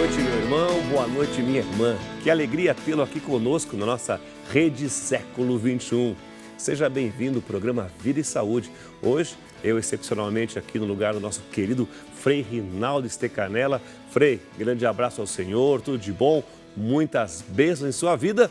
noite, meu irmão. Boa noite, minha irmã. Que alegria tê-lo aqui conosco na nossa Rede Século XXI. Seja bem-vindo ao programa Vida e Saúde. Hoje, eu excepcionalmente aqui no lugar do nosso querido Frei Rinaldo Stecanella. Frei, grande abraço ao Senhor, tudo de bom, muitas bênçãos em sua vida.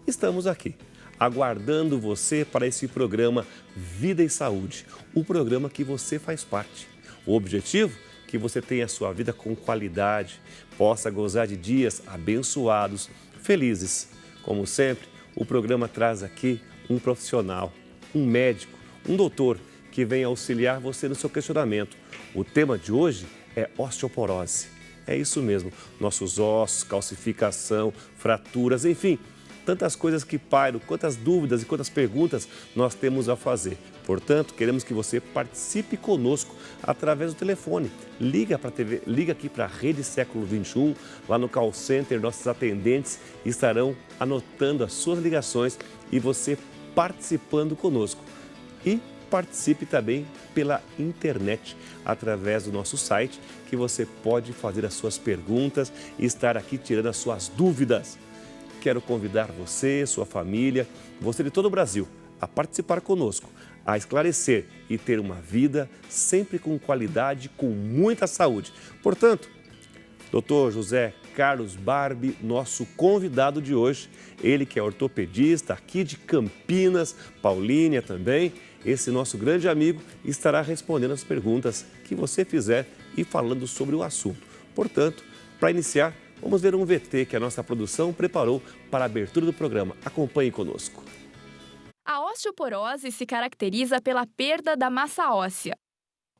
Estamos aqui, aguardando você para esse programa Vida e Saúde, o programa que você faz parte. O objetivo? Que você tenha a sua vida com qualidade, possa gozar de dias abençoados, felizes. Como sempre, o programa traz aqui um profissional, um médico, um doutor que vem auxiliar você no seu questionamento. O tema de hoje é osteoporose. É isso mesmo, nossos ossos, calcificação, fraturas, enfim, tantas coisas que pairam, quantas dúvidas e quantas perguntas nós temos a fazer. Portanto, queremos que você participe conosco através do telefone. Liga aqui para a Rede Século XXI, lá no call center, nossos atendentes estarão anotando as suas ligações e você participando conosco. E participe também pela internet, através do nosso site, que você pode fazer as suas perguntas e estar aqui tirando as suas dúvidas. Quero convidar você, sua família, você de todo o Brasil, a participar conosco, a esclarecer e ter uma vida sempre com qualidade, com muita saúde. Portanto, Dr. José Carlos Barbi, nosso convidado de hoje, ele que é ortopedista aqui de Campinas, Paulínia também, esse nosso grande amigo estará respondendo as perguntas que você fizer e falando sobre o assunto. Portanto, para iniciar, vamos ver um VT que a nossa produção preparou para a abertura do programa. Acompanhe conosco. A osteoporose se caracteriza pela perda da massa óssea.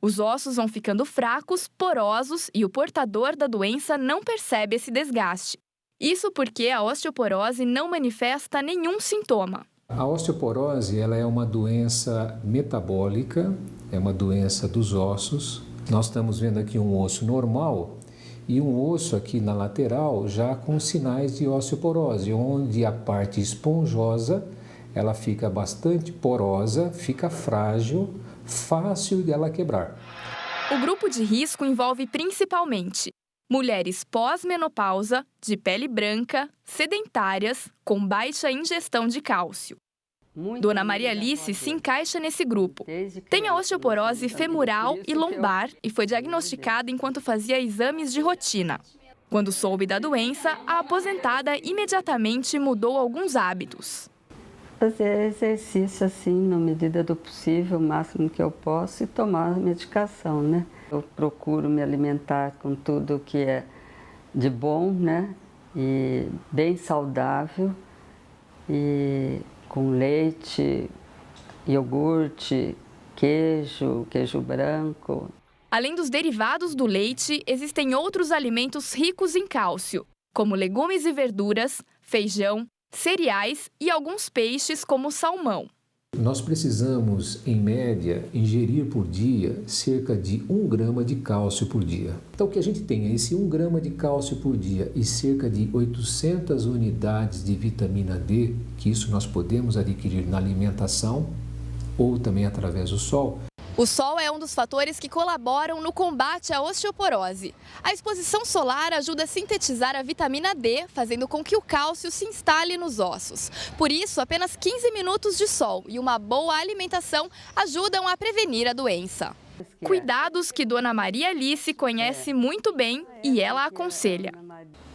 Os ossos vão ficando fracos, porosos e o portador da doença não percebe esse desgaste. Isso porque a osteoporose não manifesta nenhum sintoma. A osteoporose ela é uma doença metabólica, é uma doença dos ossos. Nós estamos vendo aqui um osso normal e um osso aqui na lateral já com sinais de osteoporose, onde a parte esponjosa ela fica bastante porosa, fica frágil, fácil dela quebrar. O grupo de risco envolve principalmente mulheres pós-menopausa, de pele branca, sedentárias, com baixa ingestão de cálcio. Dona Maria Alice se encaixa nesse grupo. Tem a osteoporose femoral e lombar e foi diagnosticada enquanto fazia exames de rotina. Quando soube da doença, a aposentada imediatamente mudou alguns hábitos. Fazer exercício assim, na medida do possível, o máximo que eu posso, e tomar medicação, né? Eu procuro me alimentar com tudo que é de bom, né? E bem saudável, e com leite, iogurte, queijo branco. Além dos derivados do leite, existem outros alimentos ricos em cálcio, como legumes e verduras, feijão, cereais e alguns peixes como salmão. Nós precisamos, em média, ingerir por dia cerca de 1 grama de cálcio por dia. Então, o que a gente tem é esse 1 grama de cálcio por dia e cerca de 800 unidades de vitamina D, que isso nós podemos adquirir na alimentação ou também através do sol. O sol é um dos fatores que colaboram no combate à osteoporose. A exposição solar ajuda a sintetizar a vitamina D, fazendo com que o cálcio se instale nos ossos. Por isso, apenas 15 minutos de sol e uma boa alimentação ajudam a prevenir a doença. Cuidados que Dona Maria Alice conhece muito bem e ela aconselha.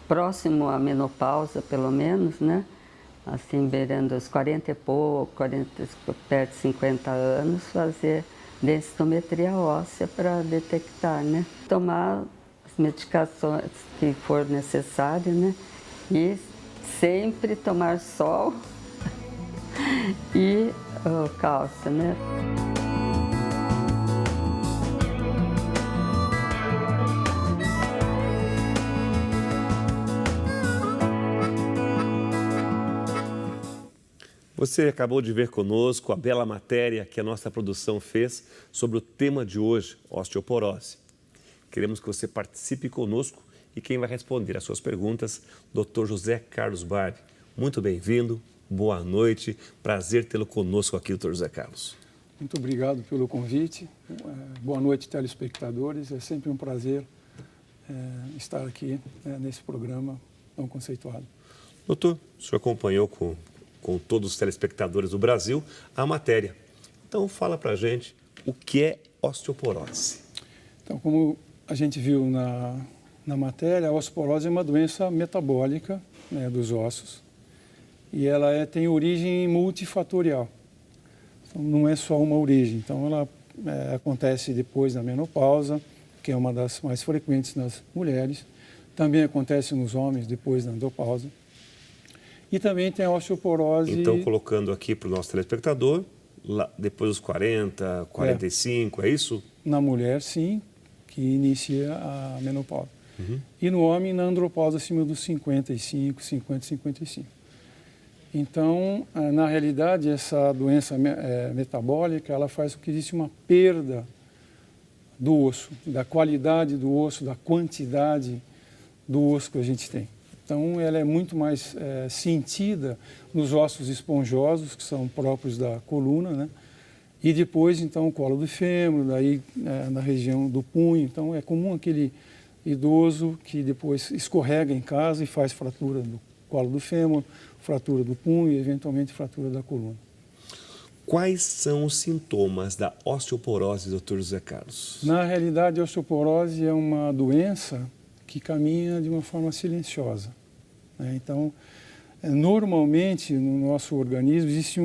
Próximo à menopausa, pelo menos, né? Assim, beirando os 40 e pouco, perto de 50 anos, fazer densitometria óssea para detectar, né? Tomar as medicações que for necessário, né? E sempre tomar sol e o cálcio, né? Você acabou de ver conosco a bela matéria que a nossa produção fez sobre o tema de hoje, osteoporose. Queremos que você participe conosco e quem vai responder as suas perguntas, Dr. José Carlos Barbi. Muito bem-vindo, boa noite, prazer tê-lo conosco aqui, Dr. José Carlos. Muito obrigado pelo convite, boa noite, telespectadores, é sempre um prazer estar aqui nesse programa tão conceituado. Doutor, o senhor acompanhou com todos os telespectadores do Brasil a matéria. Então, fala para a gente o que é osteoporose. Então, como a gente viu na matéria, a osteoporose é uma doença metabólica, né, dos ossos, e ela tem origem multifatorial. Então, não é só uma origem. Então, ela acontece depois da menopausa, que é uma das mais frequentes nas mulheres. Também acontece nos homens depois da andropausa. E também tem a osteoporose... Então, colocando aqui para o nosso telespectador, lá, depois dos 40, 45, é isso? Na mulher, sim, que inicia a menopausa. E no homem, na andropausa, acima dos 55, 55. Então, na realidade, essa doença metabólica, ela faz com que exista uma perda do osso, da qualidade do osso, da quantidade do osso que a gente tem. Então, ela é muito mais sentida nos ossos esponjosos, que são próprios da coluna, né? E depois, então, o colo do fêmur, daí na região do punho. Então, é comum aquele idoso que depois escorrega em casa e faz fratura do colo do fêmur, fratura do punho e, eventualmente, fratura da coluna. Quais são os sintomas da osteoporose, doutor José Carlos? Na realidade, a osteoporose é uma doença que caminha de uma forma silenciosa, né? Então, normalmente, no nosso organismo, existe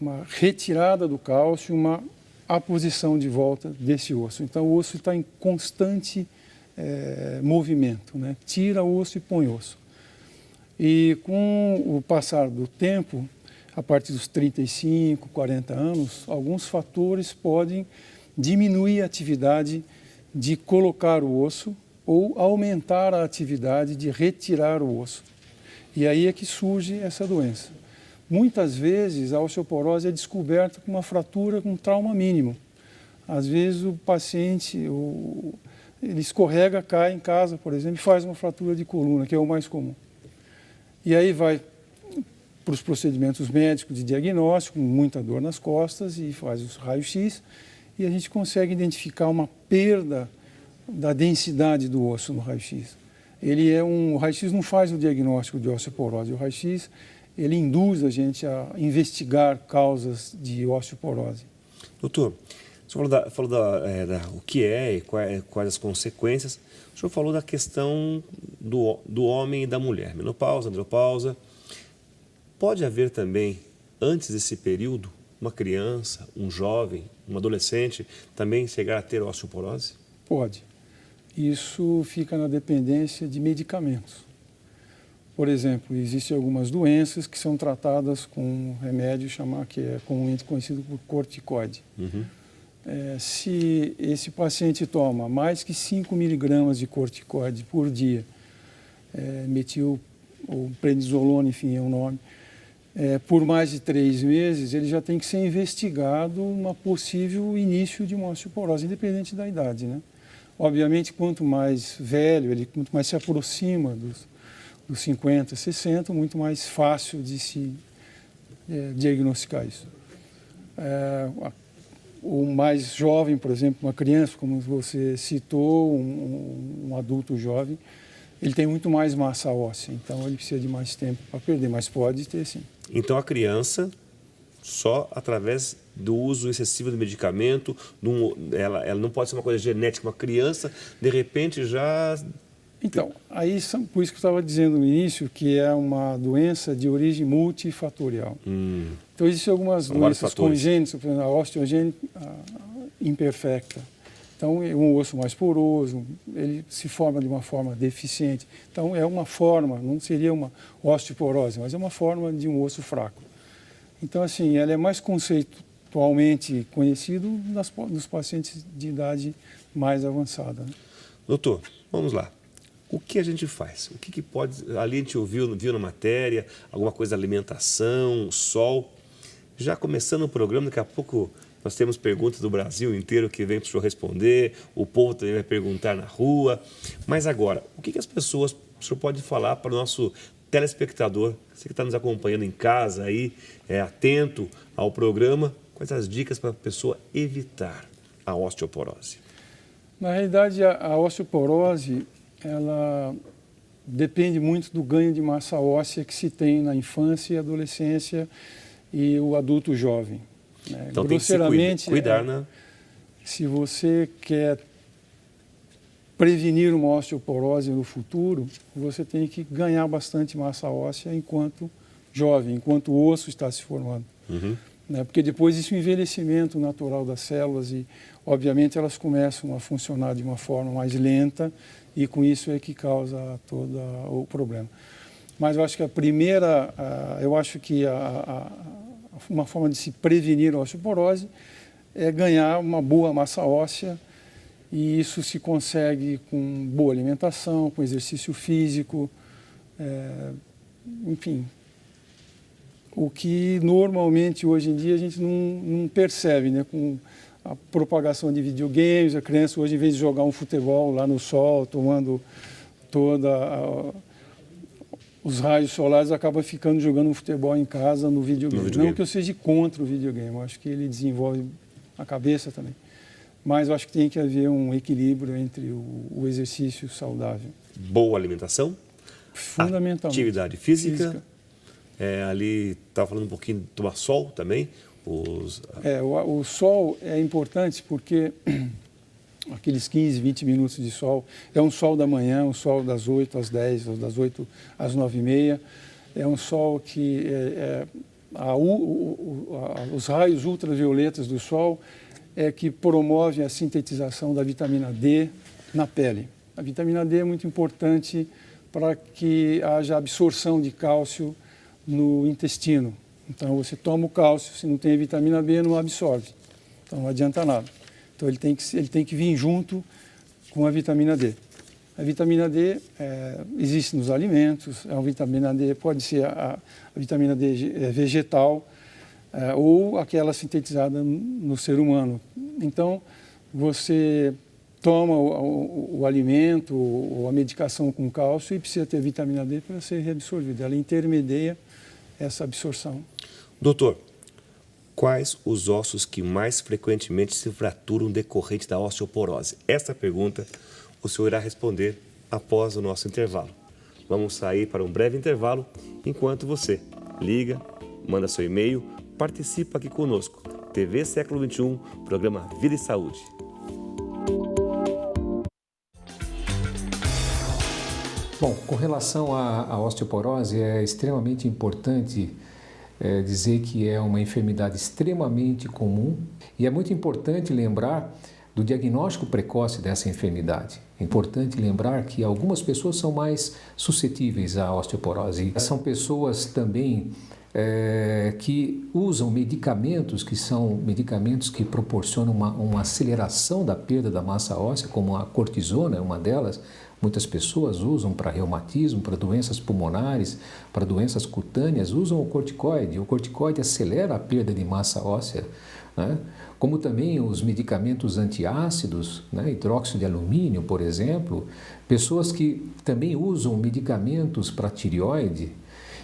uma retirada do cálcio, uma aposição de volta desse osso. Então, o osso está em constante movimento, né? Tira o osso e põe osso. E com o passar do tempo, a partir dos 35, 40 anos, alguns fatores podem diminuir a atividade de colocar o osso ou aumentar a atividade de retirar o osso. E aí é que surge essa doença. Muitas vezes a osteoporose é descoberta com uma fratura com trauma mínimo. Às vezes o paciente ele escorrega, cai em casa, por exemplo, e faz uma fratura de coluna, que é o mais comum. E aí vai para os procedimentos médicos de diagnóstico, com muita dor nas costas, e faz os raios-x, e a gente consegue identificar uma perda da densidade do osso no raio-x. O raio-x não faz o diagnóstico de osteoporose, o raio-x ele induz a gente a investigar causas de osteoporose. Doutor, o senhor falou o que é e quais as consequências. O senhor falou da questão do homem e da mulher, menopausa, andropausa. Pode haver também, antes desse período, uma criança, um jovem, um adolescente também chegar a ter osteoporose? Pode. Isso fica na dependência de medicamentos. Por exemplo, existem algumas doenças que são tratadas com um remédio que é comumente conhecido por corticoide. Se esse paciente toma mais que 5 miligramas de corticoide por dia, metil ou prednisolona, enfim, é o nome, por mais de 3 meses, ele já tem que ser investigado uma possível início de uma osteoporose, independente da idade, né? Obviamente, quanto mais velho, quanto mais se aproxima dos 50, 60, muito mais fácil de se diagnosticar isso. O mais jovem, por exemplo, uma criança, como você citou, um adulto jovem, ele tem muito mais massa óssea, então ele precisa de mais tempo para perder, mas pode ter sim. Então a criança, só através do uso excessivo do medicamento, ela não pode ser uma coisa genética, uma criança, de repente já... Então, por isso que eu estava dizendo no início, que é uma doença de origem multifatorial. Então, existem algumas doenças congênitas, por exemplo, a osteogênica imperfecta. Então, é um osso mais poroso, ele se forma de uma forma deficiente. Então, é uma forma, não seria uma osteoporose, mas é uma forma de um osso fraco. Então, assim, ela é mais conceitualmente conhecida nos pacientes de idade mais avançada, né? Doutor, vamos lá. O que a gente faz? O que pode... Ali a gente viu na matéria, alguma coisa da alimentação, sol. Já começando o programa, daqui a pouco nós temos perguntas do Brasil inteiro que vem para o senhor responder, o povo também vai perguntar na rua. Mas agora, o que as pessoas... O senhor pode falar para o nosso telespectador, você que está nos acompanhando em casa aí, atento ao programa, quais as dicas para a pessoa evitar a osteoporose? Na realidade, a osteoporose, ela depende muito do ganho de massa óssea que se tem na infância e adolescência e o adulto jovem. Né? Então tem que se cuidar, né? Se você quer prevenir uma osteoporose no futuro, você tem que ganhar bastante massa óssea enquanto jovem, enquanto o osso está se formando. Uhum. Né? Porque depois existe um envelhecimento natural das células e, obviamente, elas começam a funcionar de uma forma mais lenta e com isso é que causa todo o problema. Mas eu acho que uma forma de se prevenir a osteoporose é ganhar uma boa massa óssea e isso se consegue com boa alimentação, com exercício físico, enfim. O que normalmente hoje em dia a gente não percebe, né? Com a propagação de videogames, a criança hoje, em vez de jogar um futebol lá no sol, tomando os raios solares, acaba ficando jogando um futebol em casa no videogame. Não que eu seja contra o videogame, eu acho que ele desenvolve a cabeça também. Mas eu acho que tem que haver um equilíbrio entre o exercício saudável. Boa alimentação, fundamentalmente. Atividade física. Ali estava falando um pouquinho de tomar sol também. O sol é importante porque aqueles 15, 20 minutos de sol, é um sol da manhã, um sol das 8 às 10, ou das 8 às 9h30, é um sol que os raios ultravioletas do sol é que promovem a sintetização da vitamina D na pele. A vitamina D é muito importante para que haja absorção de cálcio no intestino. Então, você toma o cálcio, se não tem a vitamina B, não absorve. Então, não adianta nada. Então, ele tem que vir junto com a vitamina D. A vitamina D existe nos alimentos, a vitamina D pode ser a vitamina D vegetal ou aquela sintetizada no ser humano. Então, você toma o alimento ou a medicação com cálcio e precisa ter vitamina D para ser reabsorvida. Ela intermedia essa absorção. Doutor, quais os ossos que mais frequentemente se fraturam decorrente da osteoporose? Essa pergunta o senhor irá responder após o nosso intervalo. Vamos sair para um breve intervalo, enquanto você liga, manda seu e-mail, participa aqui conosco. TV Século XXI, programa Vida e Saúde. Bom, com relação à osteoporose, é extremamente importante dizer que é uma enfermidade extremamente comum e é muito importante lembrar do diagnóstico precoce dessa enfermidade. É importante lembrar que algumas pessoas são mais suscetíveis à osteoporose. São pessoas também que usam medicamentos que são medicamentos que proporcionam uma aceleração da perda da massa óssea, como a cortisona é uma delas. Muitas pessoas usam para reumatismo, para doenças pulmonares, para doenças cutâneas, usam o corticoide. O corticoide acelera a perda de massa óssea, né? Como também os medicamentos antiácidos, né? Hidróxido de alumínio, por exemplo. Pessoas que também usam medicamentos para tireoide.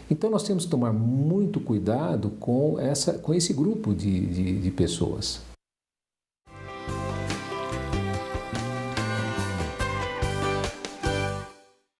Então, nós temos que tomar muito cuidado com esse grupo de pessoas.